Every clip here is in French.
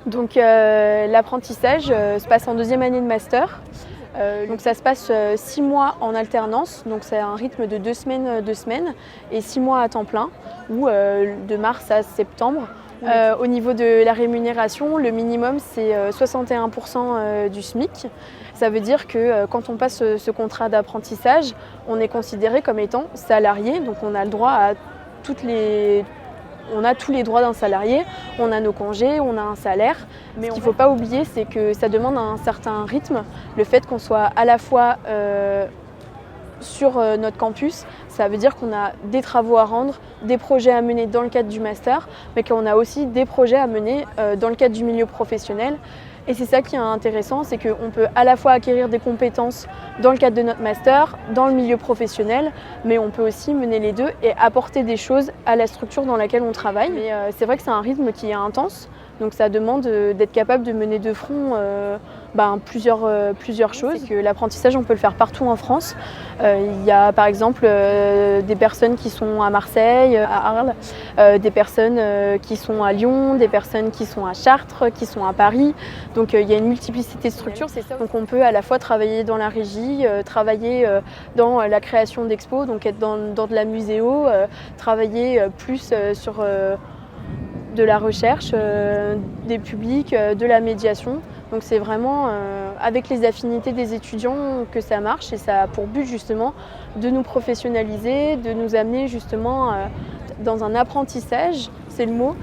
Donc l'apprentissage se passe en deuxième année de master. Donc ça se passe 6 mois en alternance, donc c'est un rythme de 2 semaines et 6 mois à temps plein, ou de mars à septembre. Au niveau de la rémunération, le minimum c'est 61% du SMIC. Ça veut dire que quand on passe ce contrat d'apprentissage, on est considéré comme étant salarié, donc on a le droit à tous les droits d'un salarié, on a nos congés, on a un salaire. Mais ce qu'il ne faut pas oublier, c'est que ça demande un certain rythme. Le fait qu'on soit à la fois sur notre campus, ça veut dire qu'on a des travaux à rendre, des projets à mener dans le cadre du master, mais qu'on a aussi des projets à mener dans le cadre du milieu professionnel. Et c'est ça qui est intéressant, c'est qu'on peut à la fois acquérir des compétences dans le cadre de notre master, dans le milieu professionnel, mais on peut aussi mener les deux et apporter des choses à la structure dans laquelle on travaille. Mais c'est vrai que c'est un rythme qui est intense, donc ça demande d'être capable de mener de front plusieurs choses. C'est que l'apprentissage, on peut le faire partout en France. Il y a par exemple des personnes qui sont à Marseille, à Arles, des personnes qui sont à Lyon, des personnes qui sont à Chartres, qui sont à Paris. Donc il y a une multiplicité de structures, c'est ça. Donc on peut à la fois travailler dans la régie, travailler dans la création d'expos, donc être dans de la muséo, travailler plus sur de la recherche, des publics, de la médiation. Donc c'est vraiment avec les affinités des étudiants que ça marche, et ça a pour but justement de nous professionnaliser, de nous amener justement dans un apprentissage, c'est le mot,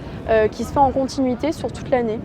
qui se fait en continuité sur toute l'année.